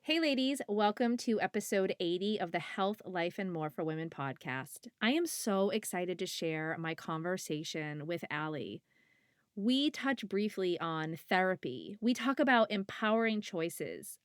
Hey, ladies, welcome to episode 80 of the Health, Life, and More for Women podcast. I am so excited to share my conversation with Alli. We touch briefly on therapy. We talk about empowering choices.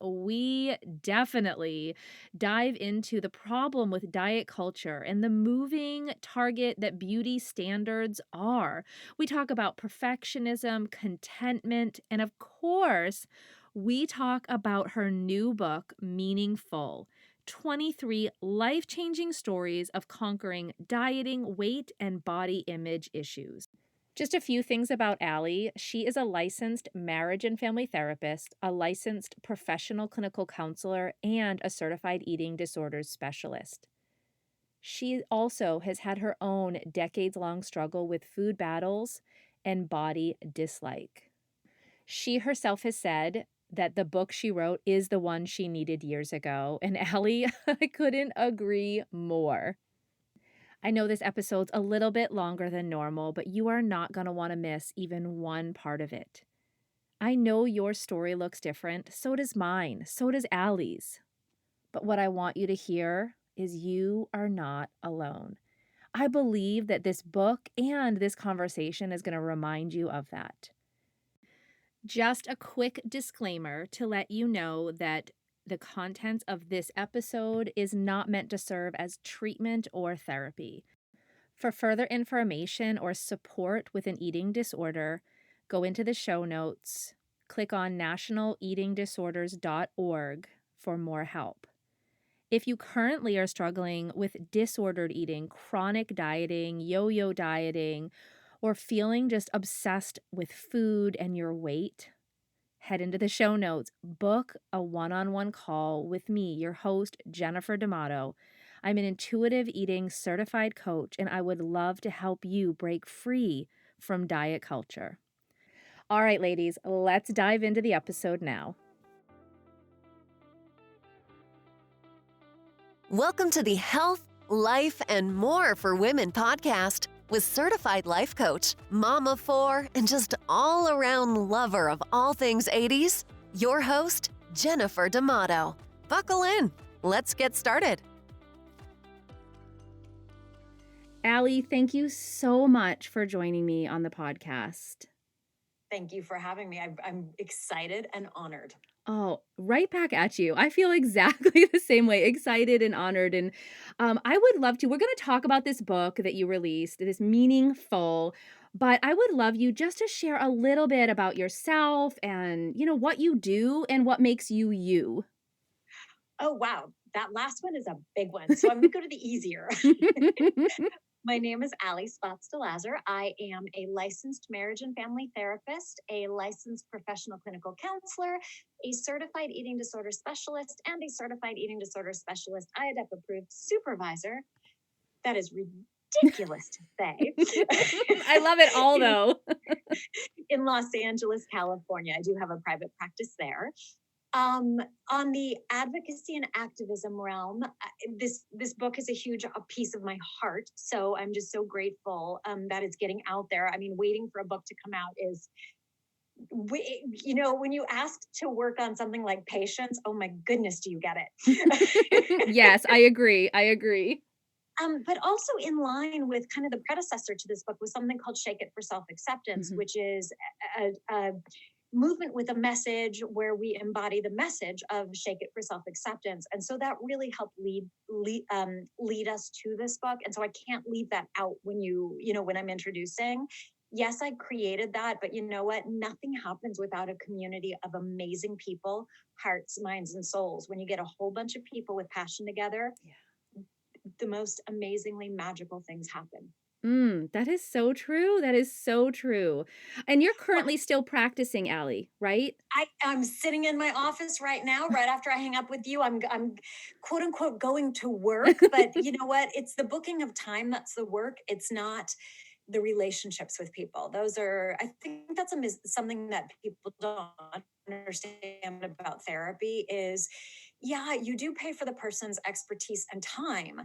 We definitely dive into the problem with diet culture and the moving target that beauty standards are. We talk about perfectionism, contentment, and of course, we talk about her new book, MeaningFULL. 23 life changing stories of conquering dieting, weight, and body image issues. Just a few things about Alli. She is a licensed marriage and family therapist, a licensed professional clinical counselor, and a certified eating disorders specialist. She also has had her own decades-long struggle with food battles and body dislike. She herself has said that the book she wrote is the one she needed years ago, and Alli, I couldn't agree more. I know this episode's a little bit longer than normal, but you are not going to want to miss even one part of it. I know your story looks different. So does mine. So does Alli's. But what I want you to hear is you are not alone. I believe that this book and this conversation is going to remind you of that. Just a quick disclaimer to let you know that the contents of this episode is not meant to serve as treatment or therapy. For further information or support with an eating disorder, go into the show notes, click on nationaleatingdisorders.org for more help. If you currently are struggling with disordered eating, chronic dieting, yo-yo dieting, or feeling just obsessed with food and your weight, head into the show notes, book a one-on-one call with me, your host, Jennifer D'Amato. I'm an intuitive eating certified coach, and I would love to help you break free from diet culture. All right, ladies, let's dive into the episode now. Welcome to the Health, Life, and More for Women podcast with certified life coach, mom of four, and just all-around lover of all things 80s, your host, Jennifer D'Amato. Buckle in. Let's get started. Alli, thank you so much for joining me on the podcast. Thank you for having me. I'm excited and honored. Oh, right back at you. I feel exactly the same way, excited and honored. And I would love to. We're going to talk about this book that you released, this MeaningFULL. But I would love you just to share a little bit about yourself and, what you do and what makes you you. Oh, wow. That last one is a big one. So I'm going to go to the easier. My name is Alli Spotts-De Lazzer. I am a licensed marriage and family therapist, a licensed professional clinical counselor, a certified eating disorder specialist, and a certified eating disorder specialist IADEP approved supervisor. That is ridiculous to say. I love it all, though. In Los Angeles, California. I do have a private practice there. On the advocacy and activism realm, this book is a huge piece of my heart. So I'm just so grateful that it's getting out there. I mean, waiting for a book to come out is, when you ask to work on something like patience, oh my goodness, do you get it? Yes, I agree. But also in line with kind of the predecessor to this book was something called Shake It for Self-Acceptance, which is a movement with a message where we embody the message of Shake It for Self-Acceptance. And so that really helped lead us to this book. And so I can't leave that out when when I'm introducing. Yes, I created that, but you know what? Nothing happens without a community of amazing people, hearts, minds, and souls. When you get a whole bunch of people with passion together, the most amazingly magical things happen. That is so true. That is so true. And you're currently still practicing, Alli, right? I'm sitting in my office right now, right after I hang up with you. I'm quote unquote going to work, but you know what? It's the booking of time that's the work. It's not the relationships with people. I think that's something that people don't understand about therapy is, yeah, you do pay for the person's expertise and time.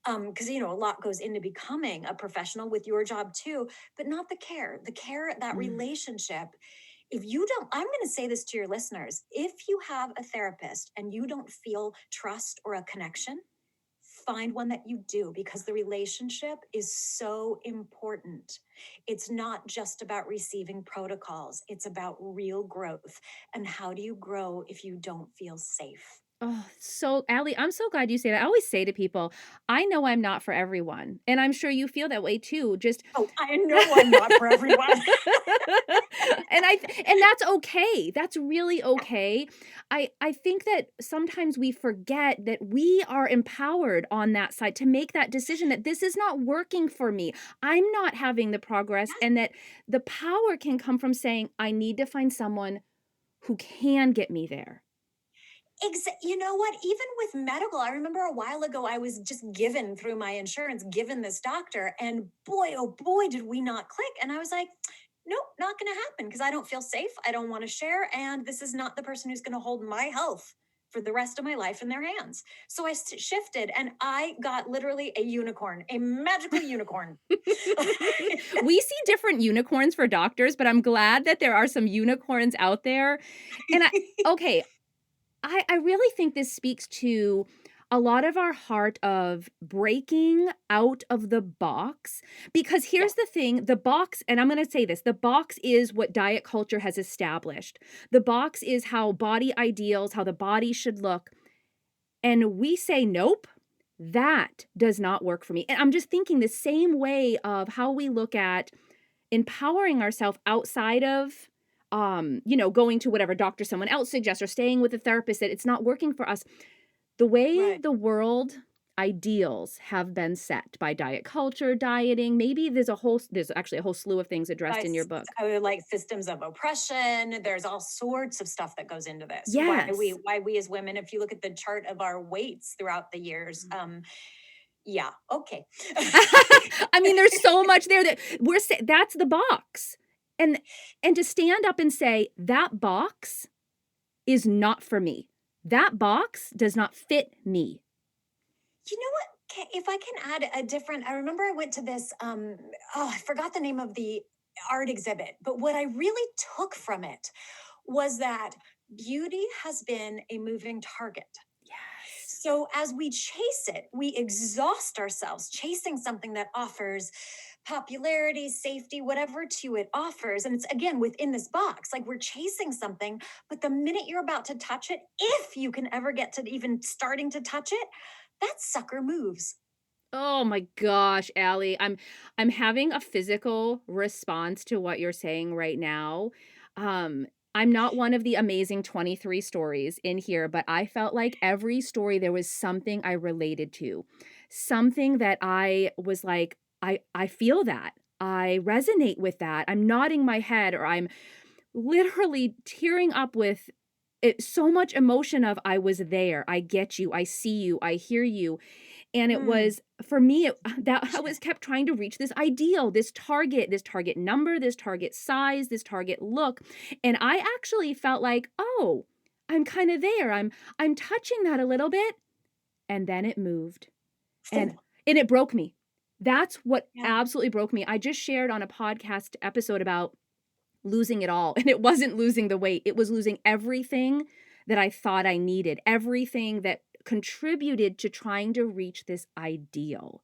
Because a lot goes into becoming a professional with your job too, but not the care, that relationship If you don't, I'm going to say this to your listeners. If you have a therapist and you don't feel trust or a connection, find one that you do, because the relationship is so important. It's not just about receiving protocols, it's about real growth. And how do you grow if you don't feel safe? Oh, so Allie, I'm so glad you say that. I always say to people, I know I'm not for everyone, and I'm sure you feel that way too. Just Oh, I know I'm not for everyone. and that's okay. That's really okay. I think that sometimes we forget that we are empowered on that side to make that decision that this is not working for me. I'm not having the progress, Yes. and that the power can come from saying I need to find someone who can get me there. You know what? Even with medical, I remember a while ago, I was just given through my insurance, given this doctor, and boy, oh boy, did we not click. And I was like, nope, not going to happen, because I don't feel safe. I don't want to share. And this is not the person who's going to hold my health for the rest of my life in their hands. So I shifted, and I got literally a unicorn, a magical unicorn. We see different unicorns for doctors, but I'm glad that there are some unicorns out there. And okay, I really think this speaks to a lot of our heart of breaking out of the box. Because Yeah, here's the thing, the box, and I'm going to say this, the box is what diet culture has established. The box is how body ideals, how the body should look. And we say, nope, that does not work for me. And I'm just thinking the same way of how we look at empowering ourselves outside of going to whatever doctor someone else suggests or staying with a therapist, that it's not working for us. The way right. the world ideals have been set by diet culture, dieting, maybe there's actually a whole slew of things addressed in your book. Like systems of oppression. There's all sorts of stuff that goes into this. Yes. Why we as women, if you look at the chart of our weights throughout the years, yeah, okay. I mean, there's so much there that that's the box. And to stand up and say that box is not for me. That box does not fit me. You know what? If I can add a different, I remember I went to this, I forgot the name of the art exhibit, but what I really took from it was that beauty has been a moving target. Yes. So as we chase it, we exhaust ourselves chasing something that offers popularity, safety, whatever to it offers. And it's again within this box, like we're chasing something, but the minute you're about to touch it, if you can ever get to even starting to touch it, that sucker moves. Oh my gosh, Allie, I'm having a physical response to what you're saying right now. Um, I'm not one of the amazing 23 stories in here, but I felt like every story there was something I related to. Something that I was like, I feel that. I resonate with that. I'm nodding my head, or I'm literally tearing up with it, so much emotion of I was there. I get you. I see you. I hear you. And it Mm, was for me, that I was kept trying to reach this ideal, this target number, this target size, this target look. And I actually felt like, oh, I'm kind of there. I'm touching that a little bit. And then it moved. And oh, it broke me. That's what yeah. absolutely broke me. I just shared on a podcast episode about losing it all. And it wasn't losing the weight, it was losing everything that I thought I needed, everything that contributed to trying to reach this ideal.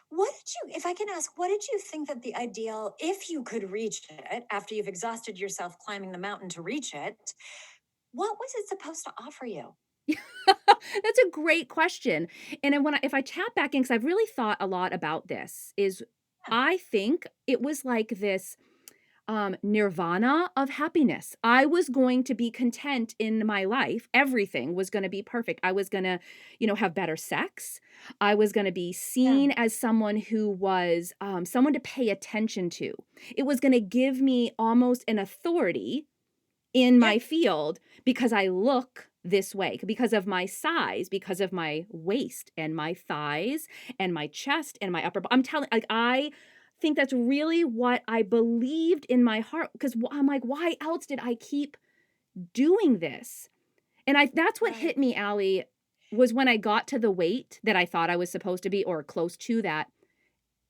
What did you, if I can ask, what did you think that the ideal, if you could reach it after you've exhausted yourself climbing the mountain to reach it, what was it supposed to offer you? That's a great question. And then if I tap back in, because I've really thought a lot about this, is Yeah. I think it was like this nirvana of happiness. I was going to be content in my life. Everything was going to be perfect. I was going to, have better sex. I was going to be Yeah. seen as someone who was someone to pay attention to. It was going to give me almost an authority in Yeah. my field because I look this way, because of my size, because of my waist and my thighs and my chest and my upper. I'm telling, like, I think that's really what I believed in my heart, because I'm like, why else did I keep doing this? And that's what Right. hit me, Allie, was when I got to the weight that I thought I was supposed to be, or close to that,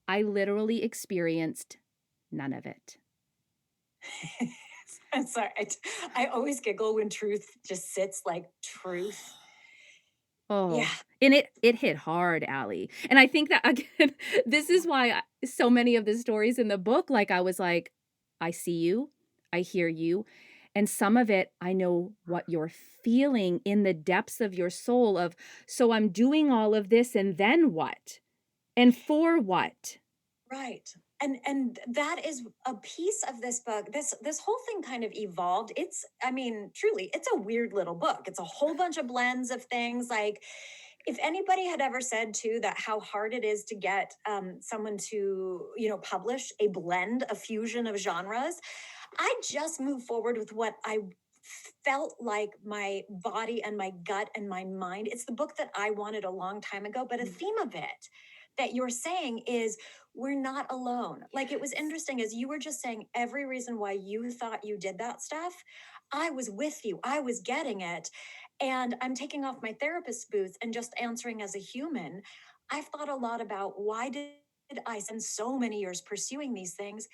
I literally experienced none of it. I'm sorry. I always giggle when truth just sits like truth. Yeah. Oh, and it hit hard, Allie, and I think that again, this is why so many of the stories in the book, like, I was like, "I see you, I hear you," and some of it, I know what you're feeling in the depths of your soul of, "So I'm doing all of this, and then what? And for what?" Right. And that is a piece of this book. This whole thing kind of evolved. It's, I mean, truly, it's a weird little book. It's a whole bunch of blends of things. Like, if anybody had ever said too that how hard it is to get someone to, publish a blend, a fusion of genres, I just moved forward with what I felt like my body and my gut and my mind. It's the book that I wanted a long time ago, but a Mm. theme of it that you're saying is we're not alone. Like, it was Yes. interesting as you were just saying every reason why you thought you did that stuff. I was with you. I was getting it. And I'm taking off my therapist boots and just answering as a human. I've thought a lot about why did I spend so many years pursuing these things?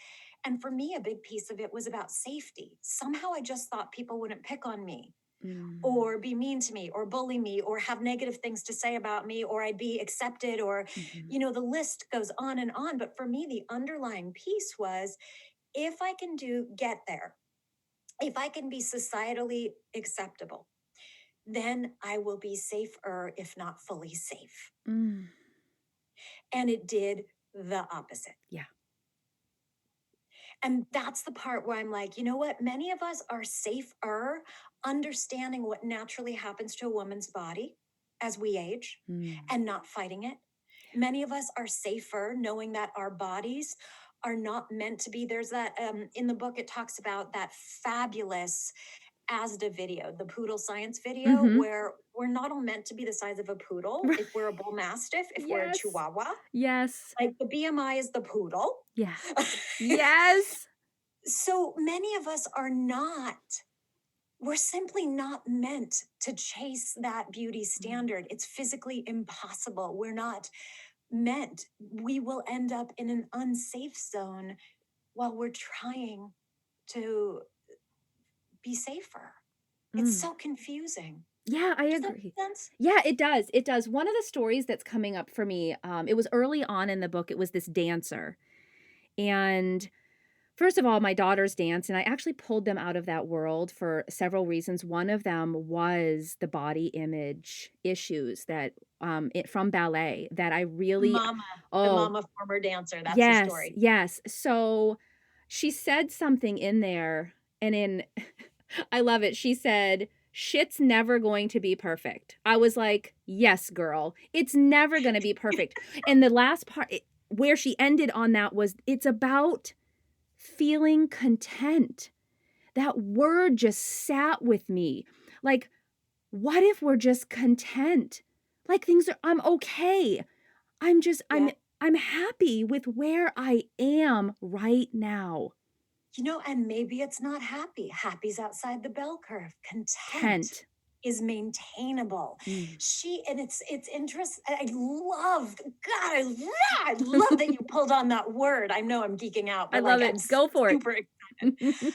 And for me, a big piece of it was about safety. Somehow I just thought people wouldn't pick on me Mm. or be mean to me or bully me or have negative things to say about me or I'd be accepted or, Mhm. the list goes on and on. But for me, the underlying piece was if I can get there, if I can be societally acceptable, then I will be safer, if not fully safe. Mm. And it did the opposite. Yeah. And that's the part where I'm like, you know what? Many of us are safer understanding what naturally happens to a woman's body as we age Mm. and not fighting it. Many of us are safer knowing that our bodies are not meant to be. There's that in the book, it talks about that fabulous ASDA video, the poodle science video, Mhm. where we're not all meant to be the size of a poodle. If we're a bull mastiff, if we're a Yes. chihuahua, Yes. like the BMI is the poodle. Yeah. Yes. So many of us are not, we're simply not meant to chase that beauty Mm. standard. It's physically impossible. We're not meant. We will end up in an unsafe zone while we're trying to be safer. It's Mm. so confusing. Yeah, I Does that agree. make sense? Yeah, it does, it does. One of the stories that's coming up for me, it was early on in the book, it was this dancer, and first of all, my daughters dance, and I actually pulled them out of that world for several reasons. One of them was the body image issues that, from ballet that I really Mama, the oh, mama former dancer. That's the yes, story. yes. So, she said something in there, and in I love it. She said, "Shit's never going to be perfect." I was like, "Yes, girl. It's never gonna be perfect." And the last part where she ended on that was, "It's about feeling content." That word just sat with me. Like, what if we're just content? Like, things are I'm okay. I'm just Yeah. I'm happy with where I am right now. And maybe it's not happy. Happy's outside the bell curve. Content Tent. is maintainable. Mm. And it's interest. I love, God, I love that you pulled on that word. I know I'm geeking out, I but love like I'm it. Go for it. super excited.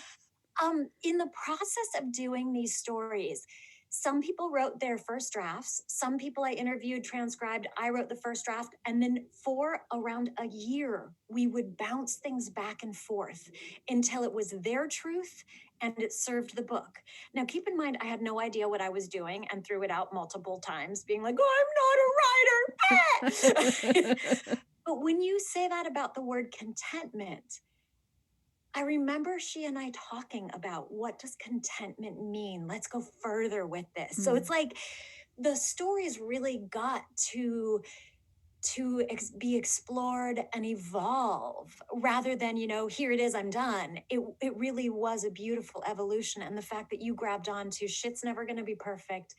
In the process of doing these stories, some people wrote their first drafts. Some people I interviewed, transcribed. I wrote the first draft. And then for around a year, we would bounce things back and forth until it was their truth and it served the book. Now, keep in mind, I had no idea what I was doing and threw it out multiple times, being like, oh, I'm not a writer. But when you say that about the word contentment, I remember she and I talking about what does contentment mean? Let's go further with this. So it's Mm. like the stories really got to be explored and evolve rather than, here it is, I'm done. It really was a beautiful evolution, and the fact that you grabbed on to shit's never going to be perfect,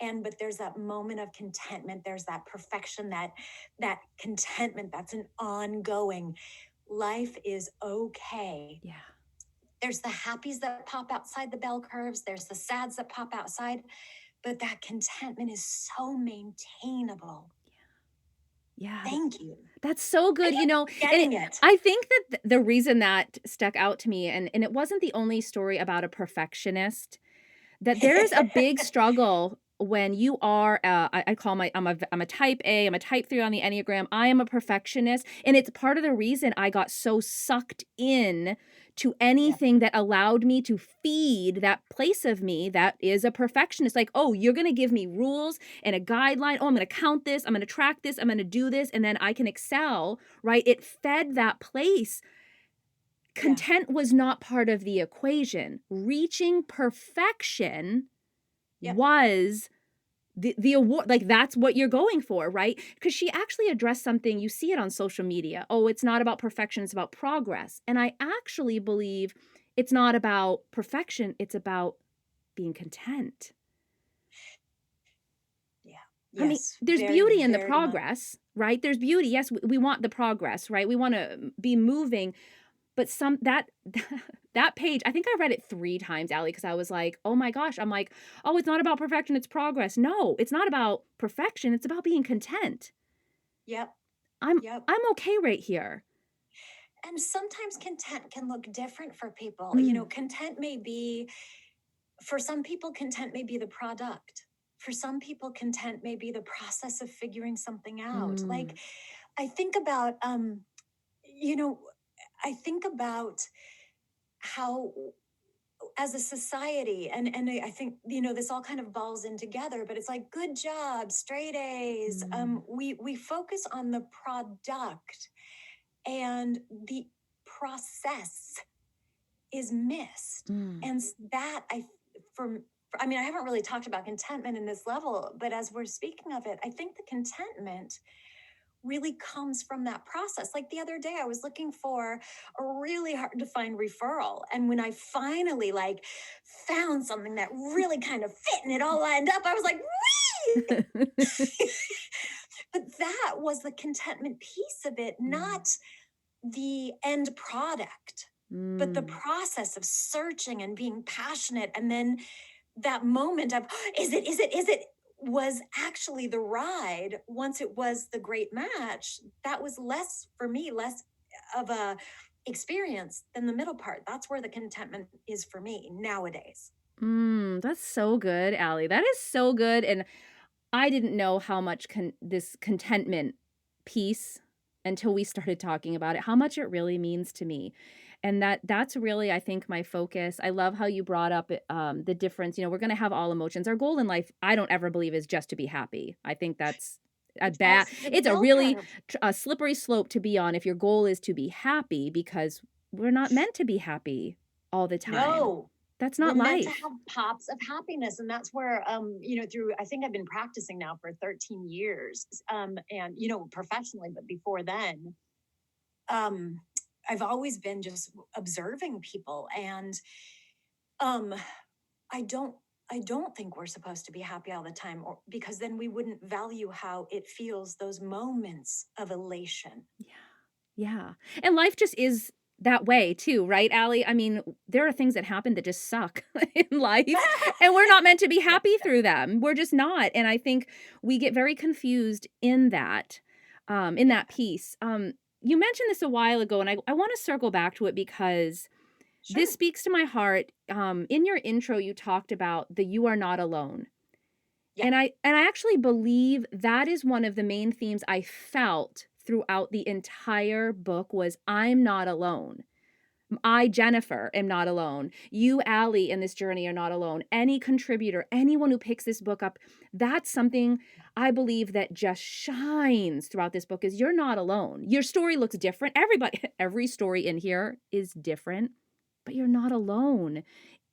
but there's that moment of contentment, there's that perfection, that contentment that's an ongoing life is okay. Yeah. There's the happies that pop outside the bell curves, there's the sads that pop outside, but that contentment is so maintainable. Yeah, Thank you. that's so I good, kept and getting it. I think that the reason that stuck out to me, and it wasn't the only story about a perfectionist, that there's a big struggle when you are, I call I'm a type A, I'm a type 3 on the Enneagram, I am a perfectionist, and it's part of the reason I got so sucked in to Yeah, anything that allowed me to feed that place of me that is a perfectionist. Like, "Oh, you're gonna give me rules and a guideline. Oh, I'm gonna count this, I'm gonna track this, I'm gonna do this, and then I can excel," right? It fed that place. yeah, Content was not part of the equation. Reaching perfection yep, was the award, like, that's what you're going for, right? Because she actually addressed something, you see it on social media. "Oh, it's not about perfection, it's about progress." And I actually believe it's not about perfection, it's about being content. yeah. I mean, Yes, there's very, beauty in the very much. progress, right? There's beauty. Yes, we want the progress, right? We wanna be moving, but some that that page, I think I read it 3 times, Allie, because I was like, "Oh my gosh." I'm like, "Oh, it's not about perfection, it's progress." No, it's not about perfection, it's about being content. Yep, I'm yep. I'm okay right here. And sometimes content can look different for people. Mm, Content may be, for some people, content may be the product. For some people, content may be the process of figuring something out. mm, Like, I think about, you know, I think about how as a society, and I think this all kind of balls in together, but it's like good job, straight A's. mm, We focus on the product, and the process is missed. mm. And that from I mean, I haven't really talked about contentment in this level, but as we're speaking of it, I think the contentment really comes from that process. Like the other day, I was looking for a really hard to find referral. And when I finally found something that really kind of fit and it all lined up, I was like, "Whee!" But that was the contentment piece of it, Mm, not the end product, but the mm. process of searching and being passionate. And then that moment of, is it, was actually the ride. Once it was the great match, that was less for me, less of a experience than the middle part. That's where the contentment is for me nowadays. That's so good, Allie. That is so good, and I didn't know how much this contentment piece until we started talking about it, how much it really means to me. And that's really, I think, my focus. I love how you brought up the difference. We're going to have all emotions. Our goal in life, I don't ever believe, is just to be happy. I think that's That's the it's a real really part. a slippery slope to be on if your goal is to be happy, because we're not meant to be happy all the time. No, That's we're not meant to life. have pops of happiness, and that's where through, I think I've been practicing now for 13 years, and professionally, but before then, um I've always been just observing people, and um I don't I don't think we're supposed to be happy all the time, or because then we wouldn't value how it feels, those moments of elation. Yeah. Yeah. And life just is that way too, right, Allie? I mean, there are things that happen that just suck in life, and we're not meant to be Yeah, happy yeah, through them. We're just not. And I think we get very confused in yeah. that piece. You mentioned this a while ago, and I want to circle back to it because this Sure. speaks to my heart. In your intro, you talked about the "you are not alone." Yeah. And I actually believe that is one of the main themes I felt throughout the entire book was I'm not alone. I, Jennifer, am not alone. You, Allie, in this journey are not alone. Any contributor, anyone who picks this book up, that's something I believe that just shines throughout this book is you're not alone. Your story looks different. Every story in here is different, but you're not alone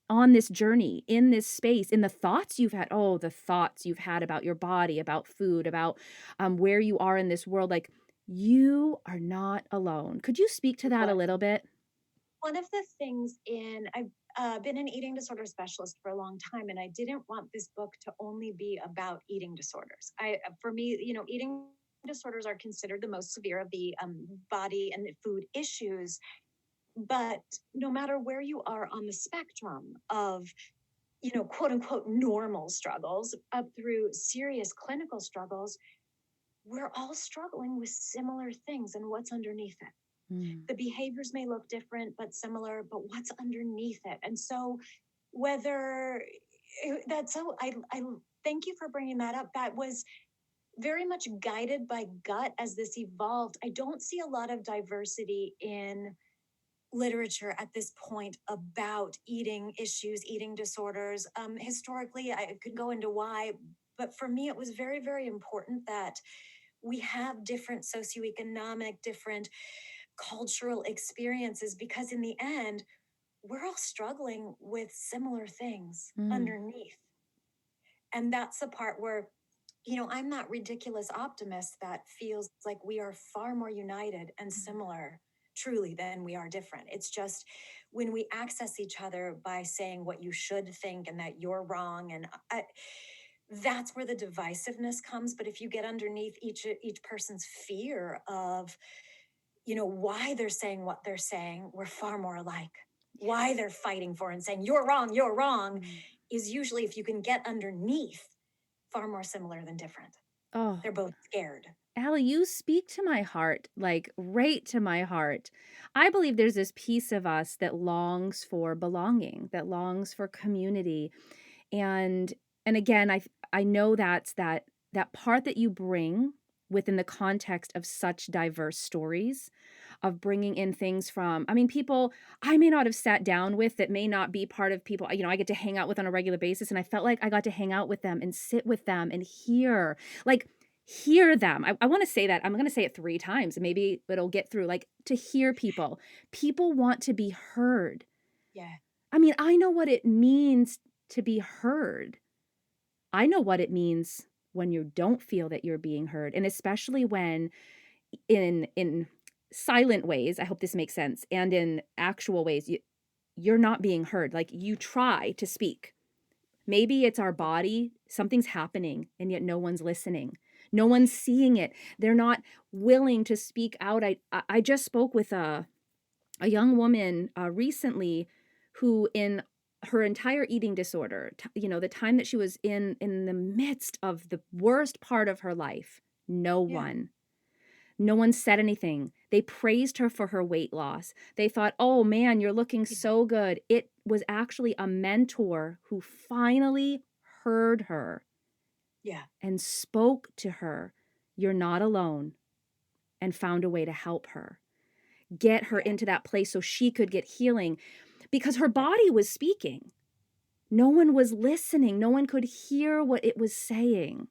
on this journey, in this space, in the thoughts you've had. Oh, the thoughts you've had about your body, about food, about where you are in this world. Like, you are not alone. Could you speak to that a What little bit? One of the things I've been an eating disorder specialist for a long time, and I didn't want this book to only be about eating disorders. For me, eating disorders are considered the most severe of the body and food issues. But no matter where you are on the spectrum of, quote unquote, normal struggles up through serious clinical struggles, we're all struggling with similar things and what's underneath it. Mm. The behaviors may look different but similar, but what's underneath it? And so whether that's so I thank you for bringing that up. That was very much guided by gut as this evolved. I don't see a lot of diversity in literature at this point about eating issues, eating disorders. Historically, I could go into why, but for me, it was very, very important that we have different socioeconomic, different cultural experiences, because in the end, we're all struggling with similar things Mm. underneath. And that's the part where, I'm that ridiculous optimist that feels like we are far more united and similar truly than we are different. It's just when we access each other by saying what you should think and that you're wrong, and that's where the divisiveness comes. But if you get underneath each person's fear of, why they're saying what they're saying, we're far more alike. Why they're fighting for and saying you're wrong, Mm. is usually, if you can get underneath, far more similar than different. Oh, They're both scared. Allie, you speak to my heart, like right to my heart. I believe there's this piece of us that longs for belonging, that longs for community. And again, I know that's that part that you bring within the context of such diverse stories, of bringing in things from, I mean, people I may not have sat down with, that may not be part of people, I get to hang out with on a regular basis, and I felt like I got to hang out with them and sit with them and hear, like, hear them. I wanna say that. I'm gonna say it 3 times, and maybe it'll get through, like, to hear people. People want to be heard. Yeah. I mean, I know what it means to be heard. I know what it means when you don't feel that you're being heard, and especially when in silent ways, I hope this makes sense, and in actual ways, you're not being heard. Like, you try to speak. Maybe it's our body, something's happening, and yet no one's listening. No one's seeing it. They're not willing to speak out. I just spoke with a young woman recently who, in her entire eating disorder, the time that she was in the midst of the worst part of her life, no Yeah. one no one said anything. They praised her for her weight loss. They thought, "Oh man, you're looking Yeah. so good." It was actually a mentor who finally heard her Yeah. and spoke to her, "You're not alone," and found a way to help her, get her Yeah. into that place so she could get healing, because her Yeah. body was speaking. No one was listening. No one could hear what it was saying.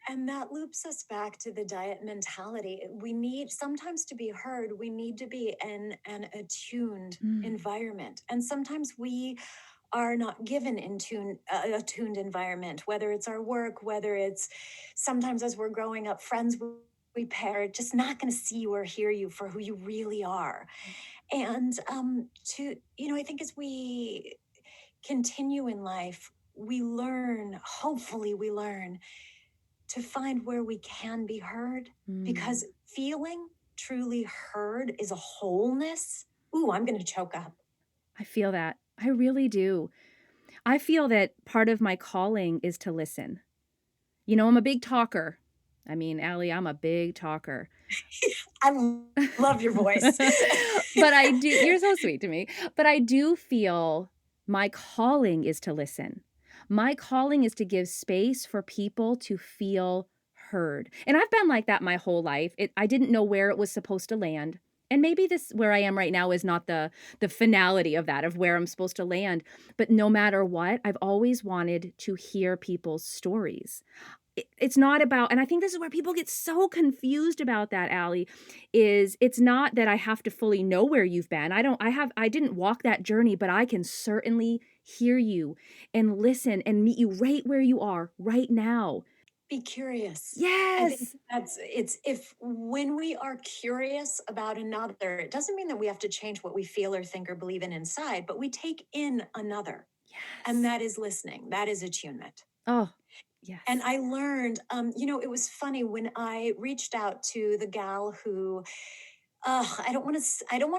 And that loops us back to the diet mentality. We need sometimes to be heard, we need to be in an attuned Mm. environment. And sometimes we are not given attuned environment, whether it's our work, whether it's sometimes as we're growing up, friends we pair, just not going to see you or hear you for who you really are. And I think as we continue in life, we learn, hopefully, we learn to find where we can be heard, Mm. because feeling truly heard is a wholeness. Ooh, I'm going to choke up. I feel that. I really do. I feel that part of my calling is to listen. I'm a big talker. I mean, Allie, I'm a big talker. I love your voice. But I do you're so sweet to me. But I do feel my calling is to listen. My calling is to give space for people to feel heard. And I've been like that my whole life. I didn't know where it was supposed to land. And maybe this where I am right now is not the finality of that, of where I'm supposed to land. But no matter what, I've always wanted to hear people's stories. It's not about, and I think this is where people get so confused about that, Allie, is it's not that I have to fully know where you've been. I didn't walk that journey, but I can certainly hear you and listen and meet you right where you are right now. Be curious. I think Yes. it's if when we are curious about another, it doesn't mean that we have to change what we feel or think or believe in inside, but we take in another. And Yes. that is listening. That is attunement. Oh, And yes. I learned, it was funny when I reached out to the gal who, I don't want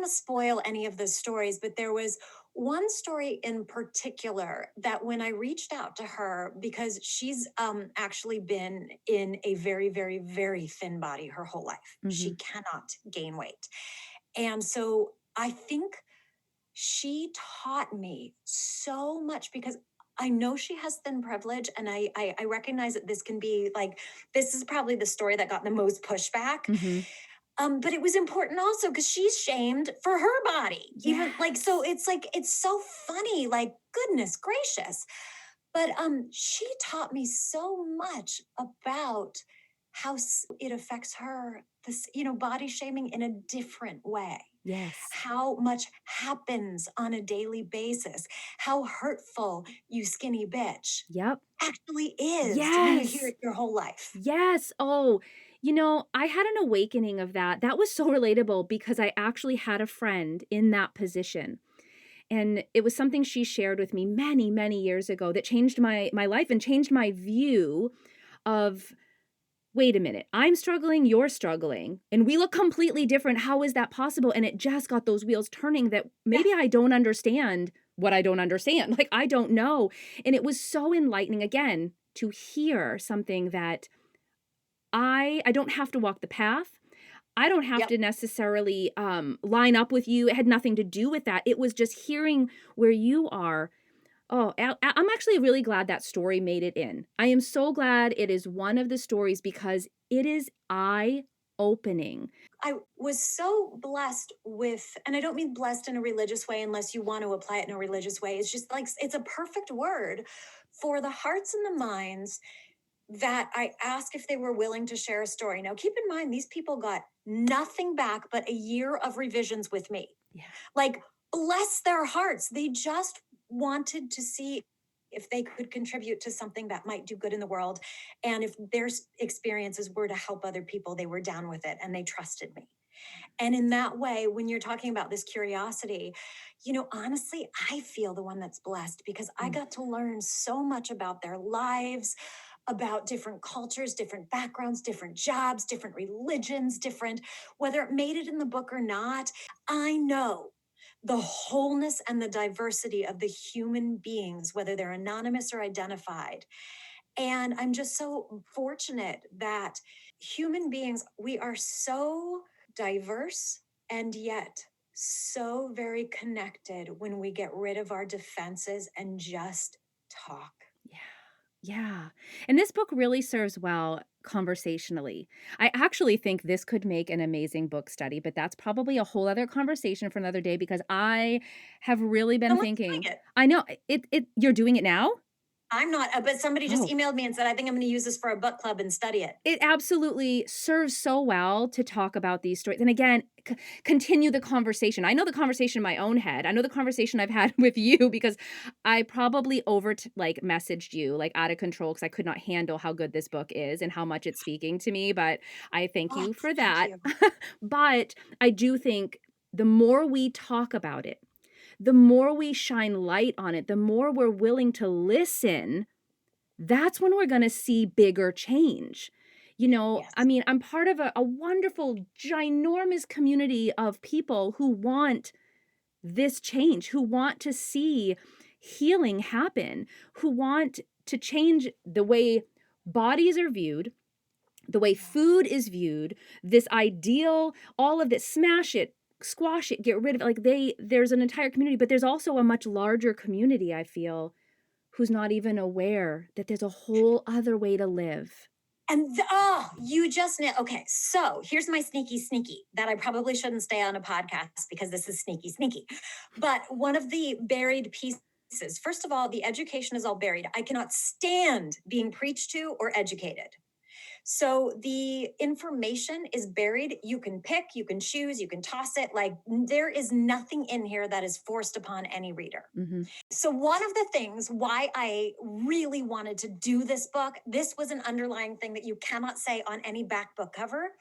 to spoil any of the stories, but there was one story in particular that when I reached out to her, because she's actually been in a very, very, very thin body her whole life. Mm-hmm. She cannot gain weight. And so I think she taught me so much because I know she has thin privilege, and I recognize that this can be like, this is probably the story that got the most pushback. Mm-hmm. But it was important also because she's shamed for her body. Even like, so Yes. it's like, it's so funny, like, goodness gracious. But she taught me so much about how it affects her, this, body shaming in a different way. Yes. How much happens on a daily basis, how hurtful you skinny bitch Yep. actually is when you hear Yes. it your whole life. Yes. Oh, I had an awakening of that. That was so relatable because I actually had a friend in that position. And it was something she shared with me many, many years ago that changed my life and changed my view of, wait a minute, I'm struggling, you're struggling, and we look completely different. How is that possible? And it just got those wheels turning that Yeah. maybe I don't understand what I don't understand. Like, I don't know. And it was so enlightening again to hear something that I don't have to walk the path. I don't have Yep. to necessarily line up with you. It had nothing to do with that. It was just hearing where you are. Oh, I'm actually really glad that story made it in. I am so glad it is one of the stories because it is eye opening. I was so blessed with, and I don't mean blessed in a religious way unless you want to apply it in a religious way. It's just like, it's a perfect word for the hearts and the minds that I asked if they were willing to share a story. Now, keep in mind, these people got nothing back but a year of revisions with me. Yeah. Like, bless their hearts. They just wanted to see if they could contribute to something that might do good in the world. And if their experiences were to help other people, they were down with it and they trusted me. And in that way, when you're talking about this curiosity, honestly, I feel the one that's blessed because I Mm. got to learn so much about their lives, about different cultures, different backgrounds, different jobs, different religions, different, whether it made it in the book or not. I know the wholeness and the diversity of the human beings, whether they're anonymous or identified. And I'm just so fortunate that human beings, we are so diverse and yet so very connected when we get rid of our defenses and just talk. Yeah. Yeah. And this book really serves well conversationally. I actually think this could make an amazing book study, but that's probably a whole other conversation for another day because I have really been Someone's doing thinking. it. I know it you're doing it now? I'm not, but somebody just Oh. emailed me and said, I think I'm going to use this for a book club and study it. It absolutely serves so well to talk about these stories, and again, continue the conversation. I know the conversation in my own head. I know the conversation I've had with you because I probably messaged you, like, out of control because I could not handle how good this book is and how much it's speaking to me, but I thank Oh, you for thank that. you. But I do think the more we talk about it, the more we shine light on it, the more we're willing to listen, that's when we're gonna see bigger change. I Yes. mean, I'm part of a wonderful, ginormous community of people who want this change, who want to see healing happen, who want to change the way bodies are viewed, the way food is viewed, this ideal, all of this, smash it, squash it, get rid of it. Like there's an entire community, but there's also a much larger community, I feel, who's not even aware that there's a whole other way to live. And oh, you just know. Okay, so here's my sneaky that I probably shouldn't stay on a podcast because this is sneaky. But one of the buried pieces, first of all, the education is all buried. I cannot stand being preached to or educated. So the information is buried. You can pick, you can choose, you can toss it. Like, there is nothing in here that is forced upon any reader. Mhm. So, one of the things why I really wanted to do this book, this was an underlying thing that you cannot say on any back book cover.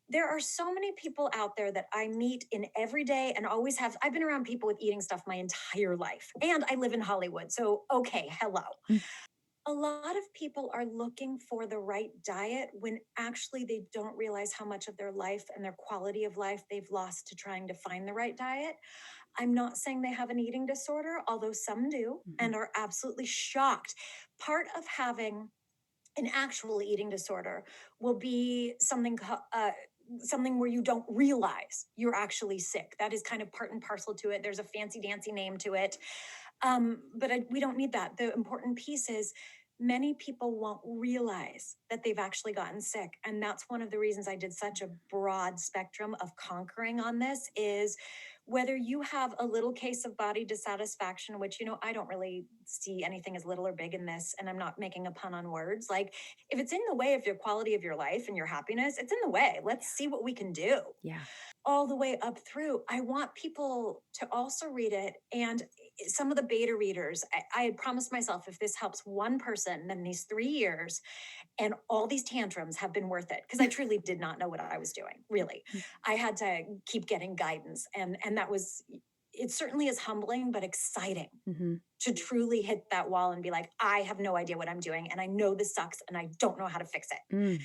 There are so many people out there that I meet in every day and always have. I've been around people with eating stuff my entire life, and I live in Hollywood. So, okay, hello. Mm. A lot of people are looking for the right diet when actually they don't realize how much of their life and their quality of life they've lost to trying to find the right diet. I'm not saying they have an eating disorder, although some do and are absolutely shocked. Part of having an actual eating disorder will be something where you don't realize you're actually sick. That is kind of part and parcel to it. There's a fancy dancy name to it. We don't need that. The important piece is many people won't realize that they've actually gotten sick. And that's one of the reasons I did such a broad spectrum of conquering on this is whether you have a little case of body dissatisfaction, which, I don't really see anything as little or big in this, and I'm not making a pun on words. Like, if it's in the way of your quality of your life and your happiness, it's in the way. Let's see what we can do. Yeah. All the way up through. I want people to also read it. And some of the beta readers, I had promised myself if this helps one person in these 3 years, and all these tantrums have been worth it, because I truly did not know what I was doing, really. I had to keep getting guidance. And that was, it certainly is humbling, but exciting to truly hit that wall and be like, I have no idea what I'm doing. And I know this sucks and I don't know how to fix it.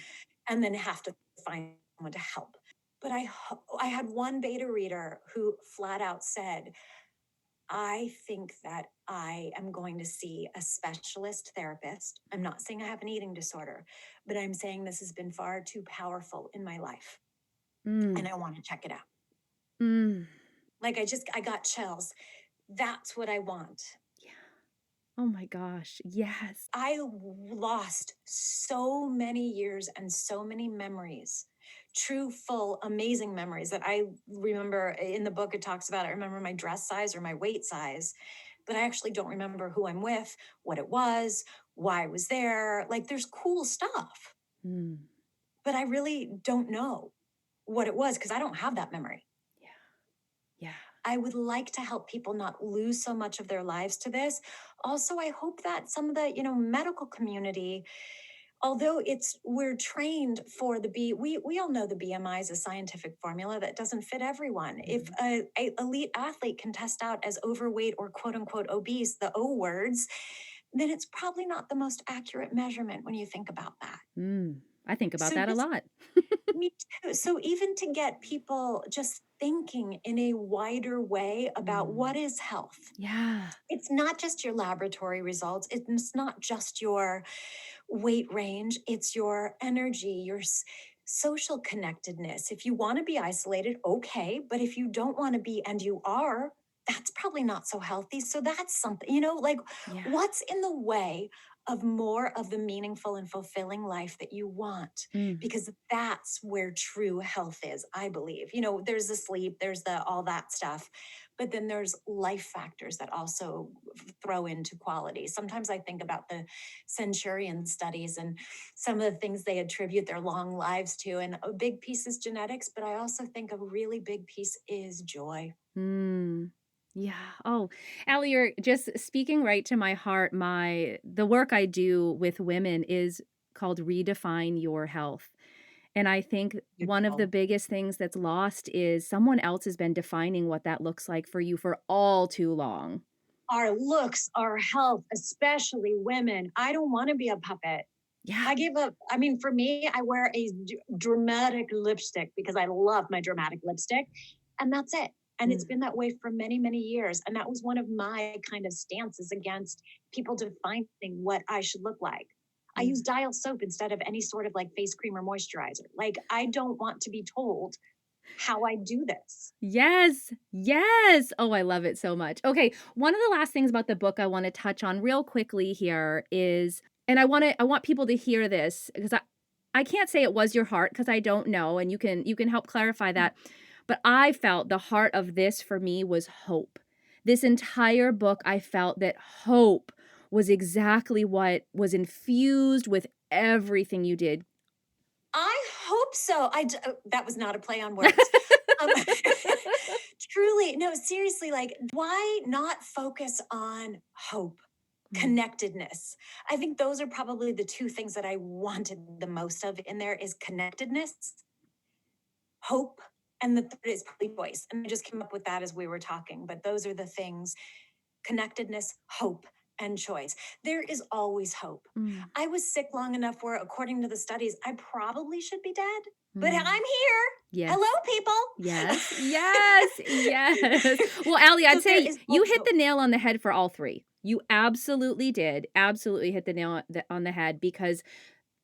And then have to find someone to help. But I had one beta reader who flat out said, I think that I am going to see a specialist therapist. I'm not saying I have an eating disorder, but I'm saying this has been far too powerful in my life. And I want to check it out. Like I got chills. That's what I want. Yeah. Oh my gosh. Yes. I lost so many years and so many memories, true, full, amazing memories that I remember in the book. It talks about, I remember my dress size or my weight size, but I actually don't remember who I'm with, what it was, why I was there. Like, there's cool stuff, but I really don't know what it was because I don't have that memory. Yeah. I would like to help people not lose so much of their lives to this. Also, I hope that some of the, medical community, although we're trained for we all know the BMI is a scientific formula that doesn't fit everyone. If a elite athlete can test out as overweight or quote unquote obese, the O words, then it's probably not the most accurate measurement when you think about that. I think about So that a just lot. me too. So even to get people just thinking in a wider way about what is health. Yeah. It's not just your laboratory results. It's not just your weight range. It's your energy, your social connectedness. If you want to be isolated, okay. But if you don't want to be and you are, that's probably not so healthy. So that's something, Yeah. what's in the way of more of the meaningful and fulfilling life that you want? Because that's where true health is, I believe. There's the sleep, there's the all that stuff, but then there's life factors that also throw into quality. Sometimes I think about the centurion studies and some of the things they attribute their long lives to, and a big piece is genetics, but I also think a really big piece is joy. Yeah. Oh, Allie, you're just speaking right to my heart. The work I do with women is called Redefine Your Health. And I think one of the Beautiful. biggest things that's lost is someone else has been defining what that looks like for you for all too long. Our looks, our health, especially women. I don't want to be a puppet. Yeah. I gave up. I mean, for me, I wear a dramatic lipstick because I love my dramatic lipstick, and that's it. And it's been that way for many, many years. And that was one of my kind of stances against people defining what I should look like. I use Dial soap instead of any sort of like face cream or moisturizer. Like, I don't want to be told how I do this. Yes. Yes. Oh, I love it so much. Okay, one of the last things about the book I want to touch on real quickly here is, and I want people to hear this because I can't say it was your heart because I don't know, and you can help clarify that. But I felt the heart of this for me was hope. This entire book, I felt that hope was exactly what was infused with everything you did. I hope so. That was not a play on words. Um, truly, no, seriously, like, why not focus on hope, connectedness? I think those are probably the two things that I wanted the most of in there is connectedness, hope, and the third is probably voice. And I just came up with that as we were talking, but those are the things: connectedness, hope, and choice. There is always hope. Mm, I was sick long enough where, according to the studies, I probably should be dead, but I'm mm. here. Yes. Hello, people. Yes. Yes. Yes. Well, Allie, I'd So there say is you always hit hope. the nail on the head for all three. You absolutely did. Absolutely hit the nail on the head because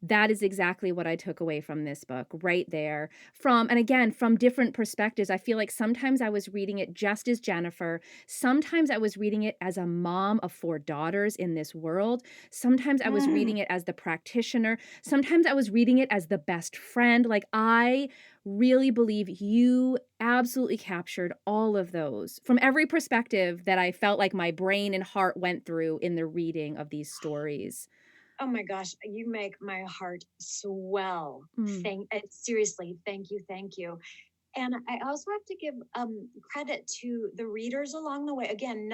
that is exactly what I took away from this book right there. And again, from different perspectives, I feel like sometimes I was reading it just as Jennifer. Sometimes I was reading it as a mom of 4 daughters in this world. Sometimes I was Mm. reading it as the practitioner. Sometimes I was reading it as the best friend. Like, I really believe you absolutely captured all of those from every perspective that I felt like my brain and heart went through in the reading of these stories. Oh my gosh, you make my heart swell. Mm. Seriously, thank you, thank you. And I also have to give credit to the readers along the way. Again,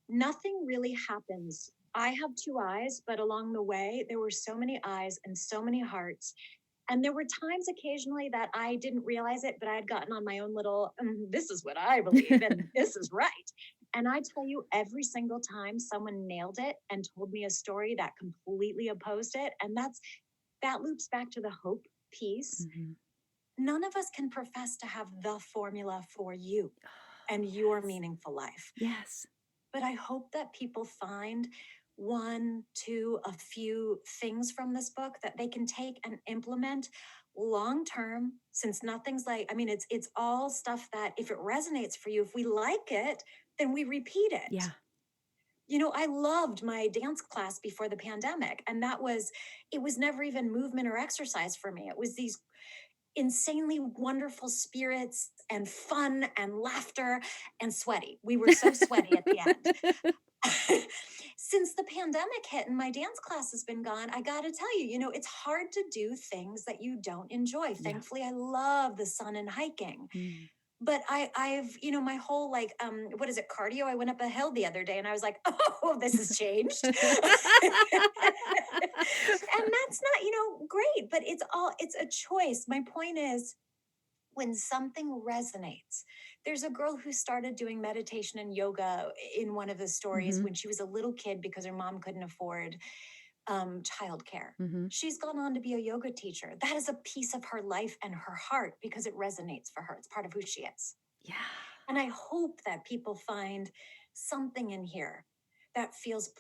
nothing really happens. I have 2 eyes, but along the way, there were so many eyes and so many hearts. And there were times occasionally that I didn't realize it, but I had gotten on my own little, this is what I believe, and this is right. And I tell you, every single time someone nailed it and told me a story that completely opposed it. And that loops back to the hope piece. Mhm. None of us can profess to have the formula for you and your Yes. meaningful life. Yes. But I hope that people find one, two, a few things from this book that they can take and implement long term, since nothing's like, I mean, it's all stuff that if it resonates for you, if we like it, then we repeat it. Yeah. I loved my dance class before the pandemic, and it was never even movement or exercise for me. It was these insanely wonderful spirits and fun and laughter and sweaty. We were so sweaty at the end. Since the pandemic hit and my dance class has been gone, I got to tell you, it's hard to do things that you don't enjoy. Yeah. Thankfully, I love the sun and hiking. Mm. But I've, my whole like, what is it, cardio? I went up a hill the other day and I was like, oh, this has changed. And that's not, great, but it's a choice. My point is, when something resonates, there's a girl who started doing meditation and yoga in one of the stories Mhm. when she was a little kid because her mom couldn't afford childcare. Mhm. She's gone on to be a yoga teacher. That is a piece of her life and her heart because it resonates for her. It's part of who she is. Yeah. And I hope that people find something in here that feels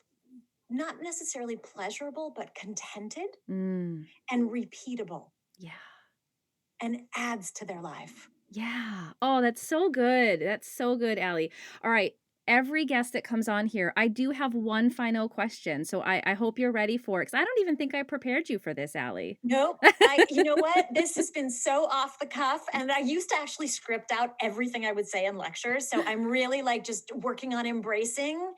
not necessarily pleasurable, but contented Mm. and repeatable Yeah. and adds to their life. Yeah. Oh, that's so good. That's so good, Allie. All right. Every guest that comes on here, I do have one final question. So I hope you're ready for it. Because I don't even think I prepared you for this, Allie. Nope. You know what? This has been so off the cuff. And I used to actually script out everything I would say in lectures. So I'm really like just working on embracing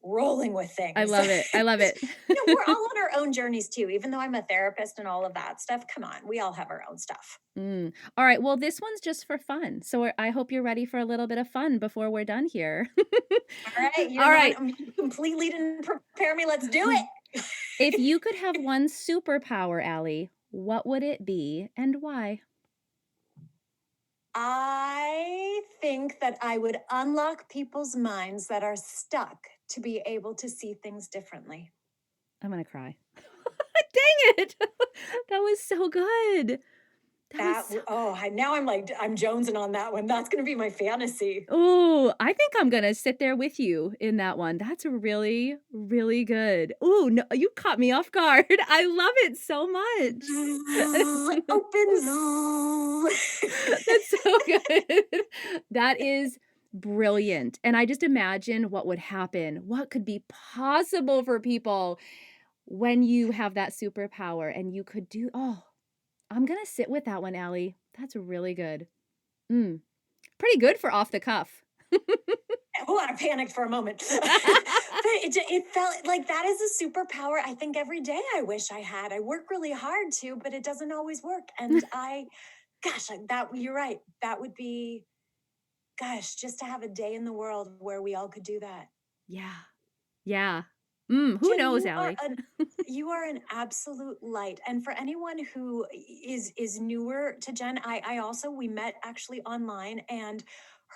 rolling with I things. love it. I love it. We're all on our own journeys too, even though I'm a therapist and all of that stuff. Come on, we all have our own stuff. Mm. All right. Well, this one's just for fun. So I hope you're ready for a little bit of fun before we're done here. All right, All right. you completely didn't prepare me. Let's do it. If you could have one superpower, Allie, what would it be and why? I think that I would unlock people's minds that are stuck to be able to see things differently. I'm gonna cry. Dang it! That was so good. That was so Now I'm jonesing on that one. That's going to be my fantasy. Oh, I think I'm gonna sit there with you in that one. That's really, really good. Ooh, no, you caught me off guard. I love it so much. Open. That's so good. That is brilliant. And I just imagine what would happen, what could be possible for people when you have that superpower and you could do I'm gonna sit with that one, Allie. That's really good. Mm, pretty good for off the cuff. Oh, I panicked for a moment. But it felt like that is a superpower I think every day I wish I had. I work really hard too, but it doesn't always work. And you're right. That would be, just to have a day in the world where we all could do that. Yeah. Yeah. Who Jen, knows, Allie? you are an absolute light. And for anyone who is newer to Jen, I also we met actually online, and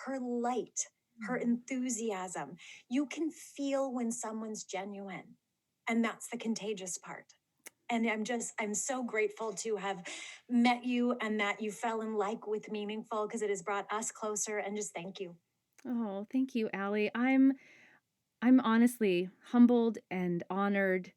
her light her enthusiasm. You can feel when someone's genuine, and that's the contagious part. And I'm so grateful to have met you and that you fell in like with Meaningful, because it has brought us closer, and just thank you. Oh, thank you, Allie. I'm honestly humbled and honored.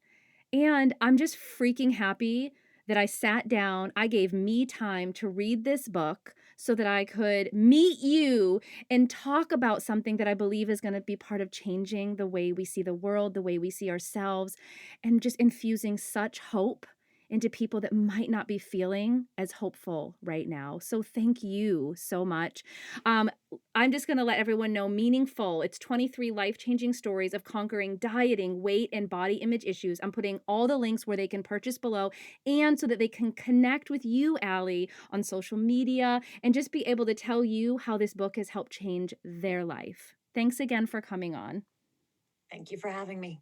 And I'm just freaking happy that I sat down. I gave me time to read this book so that I could meet you and talk about something that I believe is going to be part of changing the way we see the world, the way we see ourselves, and just infusing such hope into people that might not be feeling as hopeful right now. So thank you so much. Um, I'm just going to let everyone know Meaningful. It's 23 life-changing stories of conquering dieting, weight, and body image issues. I'm putting all the links where they can purchase below, and so that they can connect with you, Allie, on social media and just be able to tell you how this book has helped change their life. Thanks again for coming on. Thank you for having me.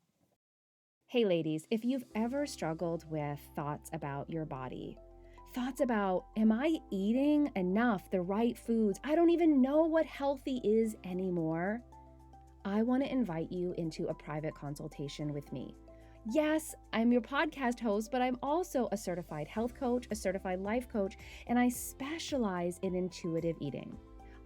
Hey, ladies, if you've ever struggled with thoughts about your body, thoughts about, am I eating enough, the right foods? I don't even know what healthy is anymore. I want to invite you into a private consultation with me. Yes, I'm your podcast host, but I'm also a certified health coach, a certified life coach, and I specialize in intuitive eating.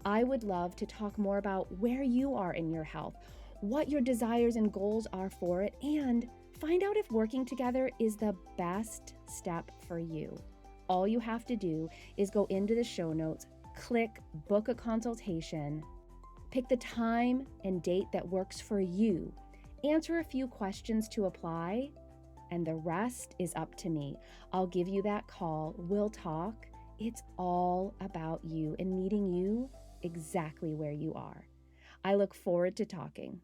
I would love to talk more about where you are in your health, what your desires and goals are for it, and find out if working together is the best step for you. All you have to do is go into the show notes, click book a consultation, pick the time and date that works for you, answer a few questions to apply, and the rest is up to me. I'll give you that call. We'll talk. It's all about you and meeting you exactly where you are. I look forward to talking.